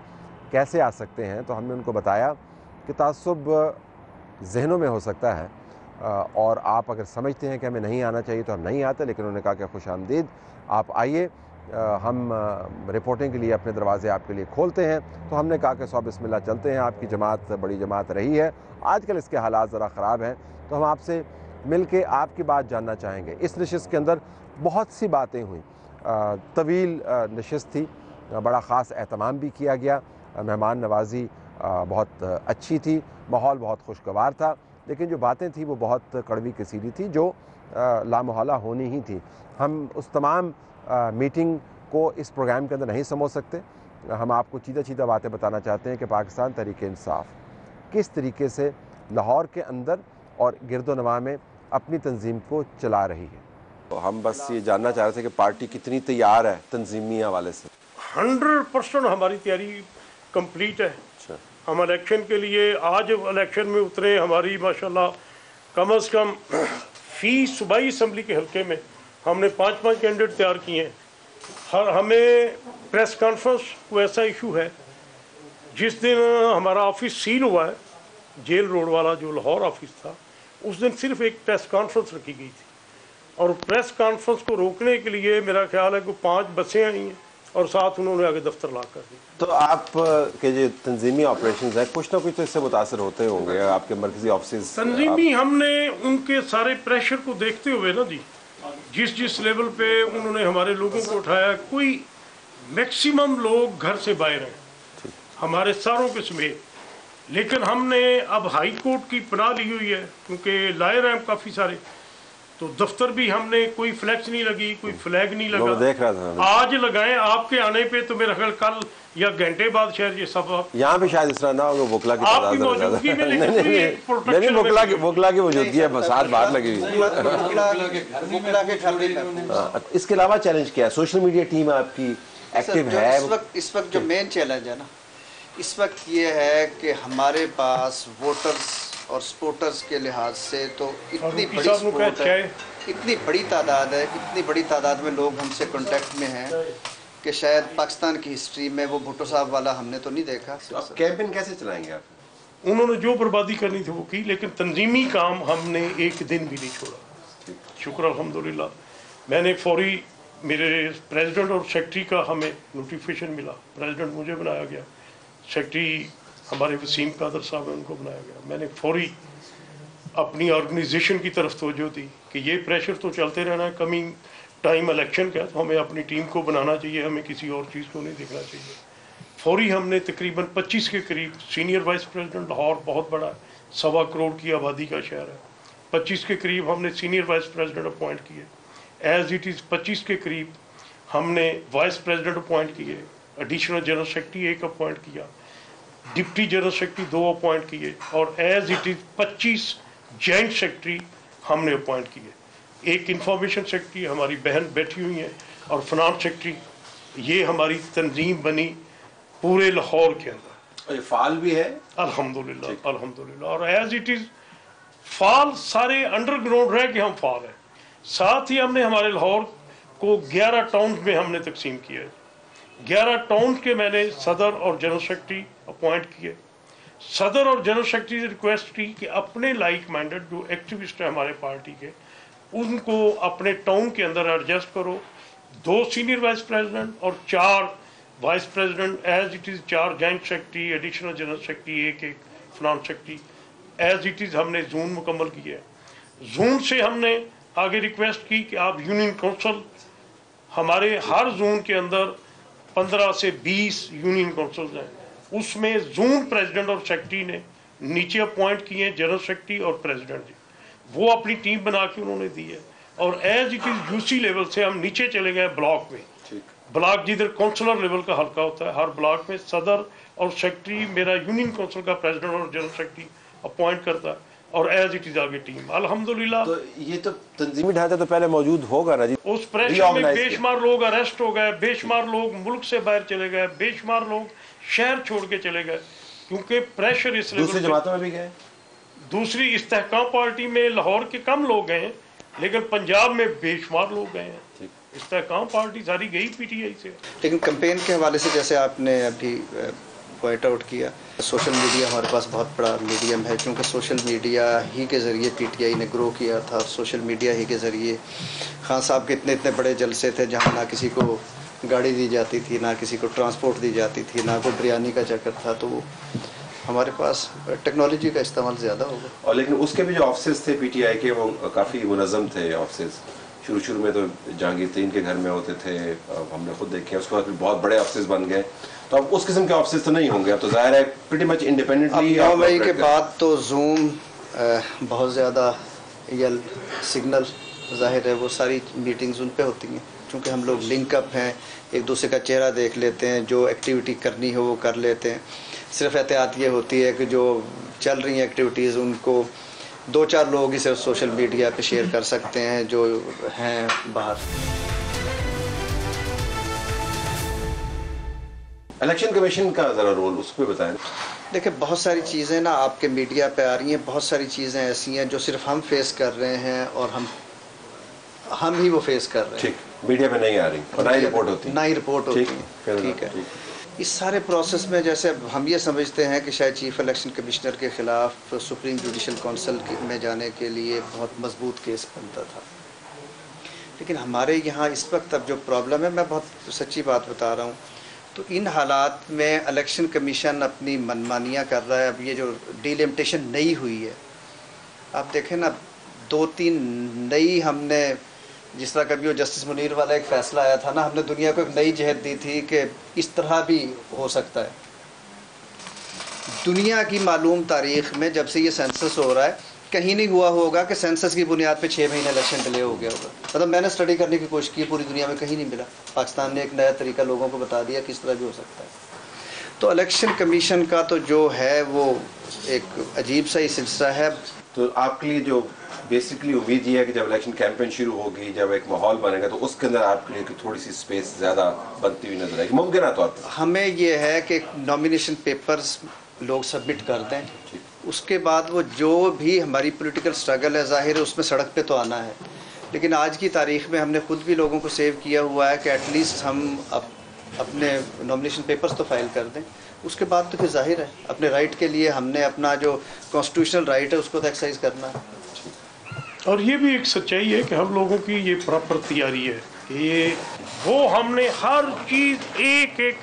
कैसे आ सकते हैं। तो हमने उनको बताया कि तासुब जहनों में हो सकता है और आप अगर समझते हैं कि हमें नहीं आना चाहिए तो हम नहीं आते, लेकिन उन्होंने कहा कि खुशामदीद, आप आइए, हम रिपोर्टिंग के लिए अपने दरवाजे आपके लिए खोलते हैं। तो हमने कहा कि सौ बिस्मिल्लाह चलते हैं, आपकी जमात बड़ी जमात रही है, आजकल इसके हालात ज़रा ख़राब हैं, तो हम आपसे मिल के आपकी बात जानना चाहेंगे। इस नशिस्त के अंदर बहुत सी बातें हुई, तवील नशिस्त थी, बड़ा ख़ास एहतमाम भी किया गया, मेहमान नवाजी बहुत अच्छी थी, माहौल बहुत खुशगवार था, लेकिन जो बातें थी वो बहुत कड़वी कसीरी थी जो लामोहला होनी ही थी। हम उस तमाम मीटिंग को इस प्रोग्राम के अंदर नहीं समझ सकते। हम आपको सीधा सीधा बातें बताना चाहते हैं कि पाकिस्तान तहरीक इंसाफ किस तरीके से लाहौर के अंदर और गिरदोनवा में अपनी तंजीम को चला रही है। तो हम बस ये जानना चाह रहे थे कि पार्टी कितनी तैयार है तंजीमी हवाले से। 100% हमारी तैयारी कंप्लीट है। अच्छा। हम इलेक्शन के लिए आज इलेक्शन में उतरे। हमारी माशाल्लाह कम से कम फी सूबाई असम्बली के हल्के में हमने 5-5 कैंडिडेट तैयार किए हैं। हमें प्रेस कॉन्फ्रेंस को ऐसा इशू है, जिस दिन हमारा ऑफिस सील हुआ है, जेल रोड वाला जो लाहौर ऑफिस था, उस दिन सिर्फ एक प्रेस कॉन्फ्रेंस रखी गई थी और प्रेस कॉन्फ्रेंस को रोकने के लिए मेरा ख्याल है कि 5 बसें आई हैं और साथ उन्होंने आगे दफ्तर ला कर दी। तो आप के जो तंजीमी ऑपरेशन है कुछ ना कुछ तो इससे मुतासर होते होंगे आपके मरकजी ऑफिस। तंजीमी हमने उनके सारे प्रेशर को देखते हुए ना जी, जिस लेवल पे उन्होंने हमारे लोगों को उठाया, कोई मैक्सिमम लोग घर से बाहर हैं हमारे सारों के समेत, लेकिन हमने अब हाई कोर्ट की पनाह ली हुई है क्योंकि लायर हैं काफ़ी सारे, तो दफ्तर भी हमने कोई फ्लैक्स नहीं लगी, कोई फ्लैग नहीं वो लगा। देख रहा था आज लगाएं आपके आने पे तो मेरा ख्याल कल या घंटे बाद शायद ये सब यहाँ पे शायद इस तरह ना हो, बुकला की आपकी मौजूदगी में लेकिन कोई एक protection बुकला की मौजूदगी है, साथ बाहर लगी हुई। इसके अलावा चैलेंज क्या है? सोशल मीडिया टीम आपकी एक्टिव है? इस वक्त जो मेन चैलेंज है ना, इस वक्त ये है कि हमारे पास वोटर्स और सपोर्टर्स के लिहाज से तो इतनी बड़ी सपोर्ट है, इतनी बड़ी तादाद है, इतनी बड़ी तादाद में लोग हमसे कांटेक्ट में हैं कि शायद पाकिस्तान की हिस्ट्री में वो भुट्टो साहब वाला हमने तो नहीं देखा। तो आप कैंपेन कैसे चलाएंगे आप? उन्होंने जो बर्बादी करनी थी वो की, लेकिन तंजीमी काम हमने एक दिन भी नहीं छोड़ा। शुक्र अल्हम्दुलिल्लाह। मैंने फौरी मेरे प्रेसिडेंट और सेक्रेटरी का हमें नोटिफिकेशन मिला, प्रेसिडेंट मुझे बनाया गया, सेक्रेटरी हमारे वसीम कादर साहब हैं उनको बनाया गया। मैंने फौरी अपनी ऑर्गेनाइजेशन की तरफ तवज्जो दी कि ये प्रेशर तो चलते रहना है, कमिंग टाइम इलेक्शन का, तो हमें अपनी टीम को बनाना चाहिए, हमें किसी और चीज़ को नहीं देखना चाहिए। फौरी हमने तकरीबन 25 के करीब सीनियर वाइस प्रेसिडेंट, लाहौर बहुत बड़ा है, 1.25 करोड़ की आबादी का शहर है, 25 के करीब हमने सीनियर वाइस प्रेसिडेंट अपॉइंट किए। एज इट इज़ 25 के करीब हमने वाइस प्रेसिडेंट अपॉइंट किए, एडिशनल जनरल सेक्रेटरी एक अपॉइंट किया, डिप्टी जनरल सेक्रेटरी 2 अपॉइंट किए, और as it is 25 joint secretary हमने अपॉइंट किए। एक इंफॉर्मेशन सेक्रेटरी हमारी बहन बैठी हुई है, और फिनांस सेक्रेटरी। ये हमारी तंजीम बनी पूरे लाहौर के अंदर। और ये फाल भी है अल्हम्दुलिल्लाह, अल्हम्दुलिल्लाह। और एज इट इज़ फाल सारे अंडरग्राउंड रह के हम फाल हैं। साथ ही हमने हमारे लाहौर को 11 टाउन में हमने तकसीम किया है। 11 टाउन के मैंने सदर और जनरल सेक्रेटरी अपॉइंट किए। सदर और जनरल सेक्रेटरी से रिक्वेस्ट की कि अपने लाइक माइंडेड जो एक्टिविस्ट हैं हमारे पार्टी के, उनको अपने टाउन के अंदर एडजस्ट करो। 2 सीनियर वाइस प्रेसिडेंट और 4 vice president, as it is 4 joint secretary, additional general secretary, एक finance secretary, as it is हमने जून मुकम्मल किया है। जून से हमने आगे रिक्वेस्ट की कि आप यूनियन काउंसिल, हमारे हर जोन के अंदर 15 से 20 यूनियन काउंसिल हैं, उसमें जोन प्रेसिडेंट और सेक्रेटरी ने नीचे अपॉइंट किए हैं, जनरल सेक्रेटरी और प्रेसिडेंट जी, वो अपनी टीम बना के उन्होंने दी है। और as it is UC level से हम नीचे चले गए ब्लॉक में। ब्लॉक जिधर काउंसलर लेवल का हल्का होता है, हर ब्लॉक में सदर और सेक्रेटरी मेरा यूनियन काउंसिल का प्रेसिडेंट और जनरल सेक्रेटरी अपॉइंट करता है, और एज इट इज़ आगे टीम अल्हम्दुलिल्लाह। तो ये तो तंजीमी ढांचा तो पहले मौजूद होगा ना जी। उस प्रेशर में बेशुमार लोग अरेस्ट हो गए, बेशुमार लोग मुल्क से बाहर चले गए, बेशुमार लोग शहर छोड़ के चले गए, क्योंकि प्रेशर इस दूसरी जमातों में भी गए। दूसरी इस्तेहकाम पार्टी में लाहौर के कम लोग गए, लेकिन पंजाब में बेशुमार लोग गए हैं। इस्तेहकाम पार्टी सारी गई पीटीआई से। लेकिन कैंपेन के हवाले से जैसे आपने अभी पॉइंट आउट किया, सोशल मीडिया हमारे पास बहुत बड़ा मीडियम है, क्योंकि सोशल मीडिया ही के ज़रिए पीटीआई ने ग्रो किया था। सोशल मीडिया ही के ज़रिए खान साहब के इतने बड़े जलसे थे जहाँ ना किसी को गाड़ी दी जाती थी, ना किसी को ट्रांसपोर्ट दी जाती थी, ना कोई बिरयानी का चक्कर था। तो हमारे पास टेक्नोलॉजी का इस्तेमाल ज़्यादा होगा। और लेकिन उसके भी जो ऑफिस थे पीटीआई के, वो काफ़ी मुनज़्ज़म थे ऑफिस। शुरू में तो जहांगीर के घर में होते थे, हमने खुद देखे। उसके बाद बहुत बड़े ऑफिस बन गए, तो अब उस किस्म के ऑफिस तो नहीं होंगे। अब तो ज़ाहिर है प्रीटी मच इंडिपेंडेंटली। 9 मई के बाद तो जूम बहुत ज़्यादा, या सिग्नल, ज़ाहिर है वो सारी मीटिंग्स उन पे होती हैं, क्योंकि हम लोग लिंकअप हैं, एक दूसरे का चेहरा देख लेते हैं, जो एक्टिविटी करनी हो वो कर लेते हैं। सिर्फ एहतियात ये होती है कि जो चल रही हैं एक्टिविटीज़ उनको 2-4 लोग ही सिर्फ सोशल मीडिया पे शेयर कर सकते हैं जो हैं बाहर। इलेक्शन कमीशन का ज़रा रोल उस पर बताएं। देखिए, बहुत सारी चीज़ें ना आपके मीडिया पे आ रही हैं, बहुत सारी चीज़ें ऐसी हैं जो सिर्फ हम फेस कर रहे हैं, और हम ही वो फेस कर रहे हैं। ठीक, मीडिया पे नहीं आ रही और ना ही रिपोर्ट होती, ना ही रिपोर्ट होती है। ठीक है। इस सारे प्रोसेस में जैसे हम ये समझते हैं कि शायद चीफ इलेक्शन कमिश्नर के ख़िलाफ़ सुप्रीम जुडिशल काउंसिल में जाने के लिए बहुत मजबूत केस बनता था, लेकिन हमारे यहाँ इस वक्त अब जो प्रॉब्लम है, मैं बहुत सच्ची बात बता रहा हूँ, तो इन हालात में इलेक्शन कमीशन अपनी मनमानियाँ कर रहा है। अब ये जो डिलिमिटेशन नई हुई है, आप देखें ना, 2-3 नई हमने, जिस तरह कभी वो जस्टिस मुनीर वाला एक फ़ैसला आया था ना, हमने दुनिया को एक नई जहत दी थी कि इस तरह भी हो सकता है। दुनिया की मालूम तारीख़ में जब से ये सेंसस हो रहा है, कहीं नहीं हुआ होगा कि सेंसस की बुनियाद पे 6 महीने इलेक्शन डिले हो गया होगा। मतलब मैंने स्टडी करने की कोशिश की, पूरी दुनिया में कहीं नहीं मिला। पाकिस्तान ने एक नया तरीका लोगों को बता दिया किस तरह भी हो सकता है। तो इलेक्शन कमीशन का तो जो है वो एक अजीब सा ही सिलसिला है। तो आपके लिए जो बेसिकली उम्मीद ये है कि जब इलेक्शन कैंपेन शुरू होगी, जब एक माहौल बनेगा, तो उसके अंदर आपके लिए थोड़ी सी स्पेस ज़्यादा बनती हुई नजर आएगी मुमकिन तौर पर? हमें ये है कि नॉमिनेशन पेपर्स लोग सबमिट कर दें, उसके बाद वो जो भी हमारी पॉलिटिकल स्ट्रगल है, ज़ाहिर है उसमें सड़क पे तो आना है, लेकिन आज की तारीख में हमने खुद भी लोगों को सेव किया हुआ है कि एटलीस्ट हम अपने नॉमिनेशन पेपर्स तो फाइल कर दें। उसके बाद तो फिर जाहिर है अपने राइट के लिए हमने अपना जो कॉन्स्टिट्यूशनल राइट है उसको तो एक्सरसाइज करना है। और ये भी एक सच्चाई है कि हम लोगों की ये प्रॉपर तैयारी है कि ये वो हमने हर चीज़ एक एक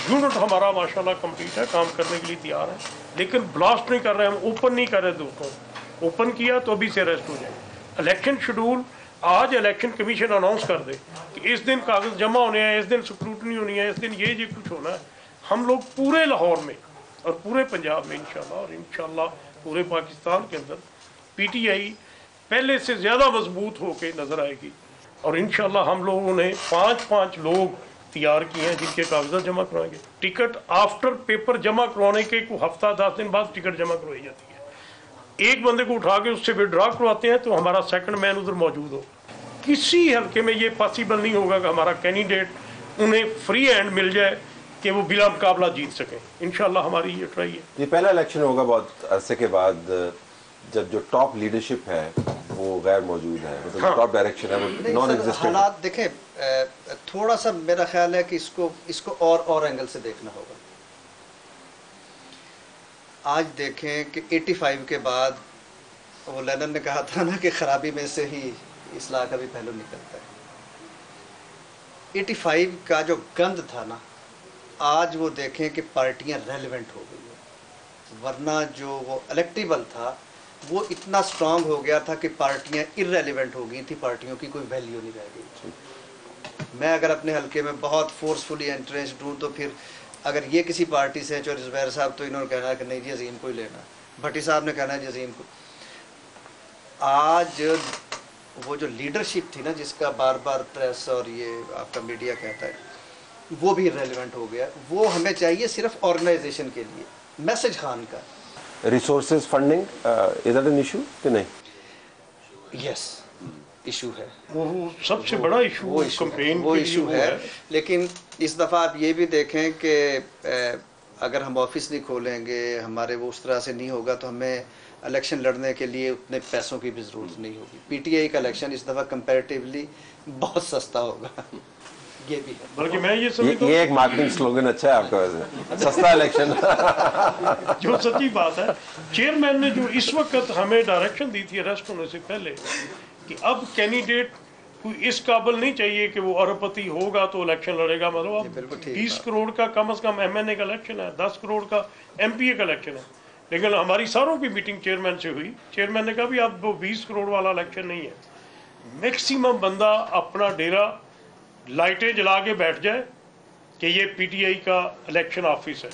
यूनिट हमारा माशाल्लाह कंप्लीट है, काम करने के लिए तैयार है, लेकिन ब्लास्ट नहीं कर रहे, हम ओपन नहीं कर रहे दोस्तों। ओपन किया तो अभी से अरेस्ट हो जाए। इलेक्शन शेड्यूल आज इलेक्शन कमीशन अनाउंस कर दे कि इस दिन कागज जमा होने हैं, इस दिन स्क्रूटनी होनी है, इस दिन ये कुछ होना है, हम लोग पूरे लाहौर में और पूरे पंजाब में इंशाल्लाह और इंशाल्लाह पूरे पाकिस्तान के अंदर पीटीआई पहले से ज़्यादा मजबूत होकर नज़र आएगी। और इंशाल्लाह हम लोगों ने 5-5 लोग तैयार किए हैं जिनके कागजात जमा करवाएंगे। टिकट आफ्टर पेपर जमा करवाने के को हफ्ता 10 दिन बाद टिकट जमा करवाई जाती है। एक बंदे को उठा के उससे विड्रॉ करवाते हैं तो हमारा सेकंड मैन उधर मौजूद हो। किसी हल्के में ये पॉसिबल नहीं होगा कि हमारा कैंडिडेट उन्हें फ्री हैंड मिल जाए कि वो बिला मुकाबला जीत सकें। इंशाल्लाह हमारी ये ट्राई है। ये पहला इलेक्शन होगा बहुत अरसे के बाद जब जो टॉप लीडरशिप है वो गैर मौजूद है, मतलब टॉप डायरेक्शन है वो नॉन एग्जिस्टेंट। हालात देखें, थोड़ा सा मेरा ख्याल है कि इसको और एंगल से देखना होगा। आज देखें कि 85 के बाद वो लेनिन ने कहा था ना कि खराबी में से ही इस्लाह का भी पहलू निकलता है। 85 का जो गंद था ना, आज वो देखें कि पार्टियां रेलेवेंट हो गई है, वरना जो वो इलेक्टेबल था वो इतना स्ट्रांग हो गया था कि पार्टियां इररेलेवेंट हो गई थी, पार्टियों की कोई वैल्यू नहीं रह गई। मैं अगर अपने हल्के में बहुत फोर्सफुली इंटरेस्ट दूँ तो फिर अगर ये किसी पार्टी से जो ज़ुबैर साहब तो इन्होंने कहना है कि नहीं जी अजीम को ही लेना, भट्टी साहब ने कहना है जी अजीम को। आज वो जो लीडरशिप थी ना जिसका बार बार प्रेस और ये आपका मीडिया कहता है, वो भी इररेलेवेंट हो गया। वो हमें चाहिए सिर्फ ऑर्गेनाइजेशन के लिए, मैसेज खान का। Resources funding is that an issue कि नहीं? यस, इशू है वो सबसे बड़ा इशू, वो कैंपेन वो इशू है। लेकिन इस दफ़ा आप ये भी देखें कि अगर हम ऑफिस नहीं खोलेंगे, हमारे वो उस तरह से नहीं होगा तो हमें इलेक्शन लड़ने के लिए उतने पैसों की भी ज़रूरत नहीं होगी। पीटीआई का इलेक्शन इस दफ़ा कंपैरेटिवली बहुत सस्ता होगा, ये भी है। बल्कि मैं ये समझता हूं ये एक मार्केटिंग स्लोगन अच्छा है आपका वैसे, सस्ता इलेक्शन। जो सच्ची बात है, चेयरमैन ने जो इस वक्त हमें डायरेक्शन दी थी अरेस्ट होने से पहले कि अब कैंडिडेट कोई इस काबिल नहीं चाहिए कि वो अरबपति होगा तो इलेक्शन लड़ेगा। मतलब अब 20 करोड़ का कम से कम एमएनए का इलेक्शन है, 10 करोड़ का एमपीए का इलेक्शन है। लेकिन हमारी सारों की मीटिंग चेयरमैन से हुई, चेयरमैन ने कहा भी अब वो 20 करोड़ वाला इलेक्शन नहीं है, मैक्सिमम बंदा अपना डेरा लाइटें जला के बैठ जाए कि ये पीटीआई का इलेक्शन ऑफिस है,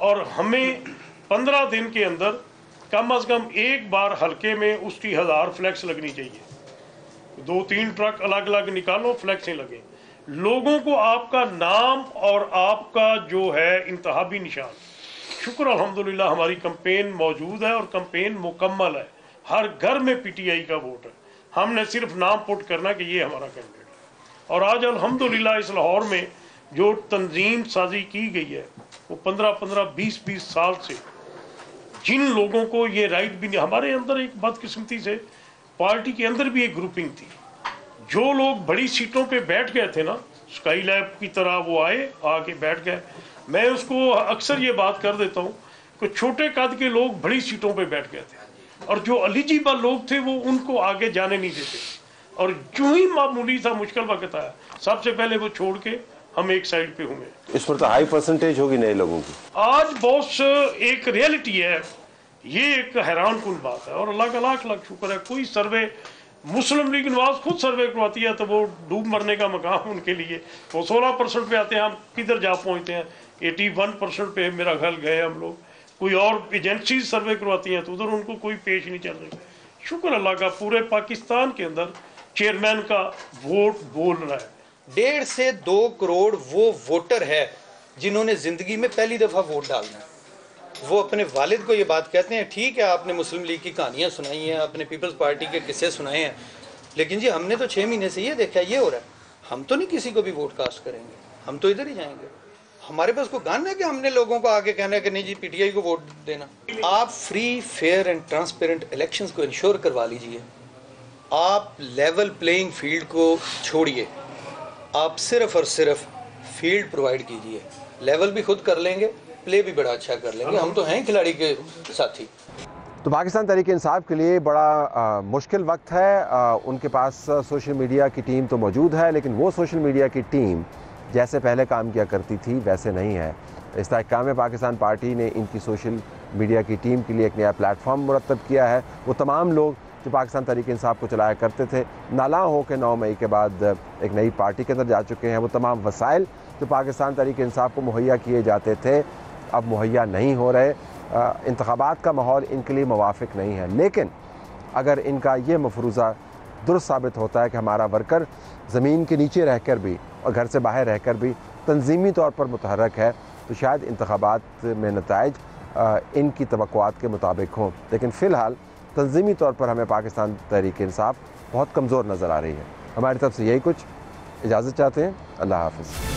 और हमें 15 दिन के अंदर कम से कम एक बार हल्के में उसकी 1000 फ्लैक्स लगनी चाहिए। 2-3 ट्रक अलग अलग निकालो, फ्लैक्सें लगे। लोगों को आपका नाम और आपका जो है इंतहाबी निशान, शुक्र अल्हम्दुलिल्लाह हमारी कैंपेन मौजूद है और कैंपेन मुकम्मल है। हर घर में पीटीआई का वोट है, हमने सिर्फ नाम पुट करना कि ये हमारा कैंडिडेट है। और आज अल्हम्दुलिल्लाह इस लाहौर में जो तंजीम साजी की गई है वो 15-15, 20-20 साल से, जिन लोगों को ये राइट भी नहीं, हमारे अंदर एक बदकिस्मती से पार्टी के अंदर भी एक ग्रुपिंग थी, जो लोग बड़ी सीटों पे बैठ गए थे ना, स्काई लैब की तरह वो आके बैठ गए। मैं उसको अक्सर ये बात कर देता हूँ कि छोटे कद के लोग बड़ी सीटों पे बैठ गए थे और जो एलिजिबल लोग थे वो उनको आगे जाने नहीं देते, और जो ही मामूली सा मुश्किल वक्त आया सबसे पहले वो छोड़ के हम एक साइड पे हुए। इस पर तो हाई परसेंटेज होगी नए लोगों की। आज बॉस एक रियलिटी है, ये एक हैरान कुन बात है, और अल्लाह का लाख लाख शुक्र है। कोई सर्वे मुस्लिम लीग नवाज खुद सर्वे करवाती है तो वो डूब मरने का मकाम उनके लिए। वो 16% पे आते हैं, हम किधर जा पहुंचते हैं 81% पे मेरा ख्याल गए हम लोग। कोई और एजेंसी सर्वे करवाती हैं तो उधर उनको कोई पेश नहीं चल रही। शुक्र अल्लाह का पूरे पाकिस्तान के अंदर चेयरमैन का वोट बोल रहा है। 1.5 से 2 करोड़ वो वोटर है जिन्होंने ज़िंदगी में पहली दफ़ा वोट डालना है। वो अपने वालिद को ये बात कहते हैं, ठीक है आपने मुस्लिम लीग की कहानियाँ सुनाई हैं, आपने पीपल्स पार्टी के किस्से सुनाए हैं, लेकिन जी हमने तो 6 महीने से ये देखा ये हो रहा है, हम तो नहीं किसी को भी वोट कास्ट करेंगे, हम तो इधर ही जाएंगे। हमारे पास कोई गन है कि हमने लोगों को आगे कहना है कि नहीं जी पीटीआई को वोट देना। आप free fair and transparent elections को इंश्योर करवा लीजिए। आप लेवल प्लेइंग फील्ड को छोड़िए, आप सिर्फ और सिर्फ फील्ड प्रोवाइड कीजिए। लेवल भी खुद कर लेंगे, प्ले भी बड़ा अच्छा कर लेंगे, हम तो हैं खिलाड़ी के साथी। तो पाकिस्तान तहरीक इंसाफ के लिए बड़ा मुश्किल वक्त है। उनके पास सोशल मीडिया की टीम तो मौजूद है, लेकिन वो सोशल मीडिया की टीम जैसे पहले काम किया करती थी वैसे नहीं है। इस्तेहकाम पाकिस्तान पार्टी ने इनकी सोशल मीडिया की टीम के लिए एक नया प्लेटफॉर्म मुरतब किया है। वो तमाम लोग जो पाकिस्तान तहरीक इंसाफ को चलाया करते थे, नाला हो के 9 मई के बाद एक नई पार्टी के अंदर जा चुके हैं। वो तमाम वसाइल जो पाकिस्तान तहरीक इंसाफ को मुहैया किए जाते थे अब मुहैया नहीं हो रहे। इंतखाबात का माहौल इनके लिए मुवाफिक नहीं है, लेकिन अगर इनका ये मफरूज़ा दुरुस्त साबित होता है कि हमारा वर्कर ज़मीन के नीचे रहकर भी और घर से बाहर रहकर भी तंजीमी तौर पर मुतहर्रक है, तो शायद इंतखाबात में नताइज इनकी तवक्कुआत के मुताबिक हों। लेकिन फ़िलहाल तंजीमी तौर पर हमें पाकिस्तान तहरीक इंसाफ बहुत कमज़ोर नज़र आ रही है। हमारी तरफ से यही कुछ, इजाज़त चाहते हैं। अल्लाह हाफ़िज़।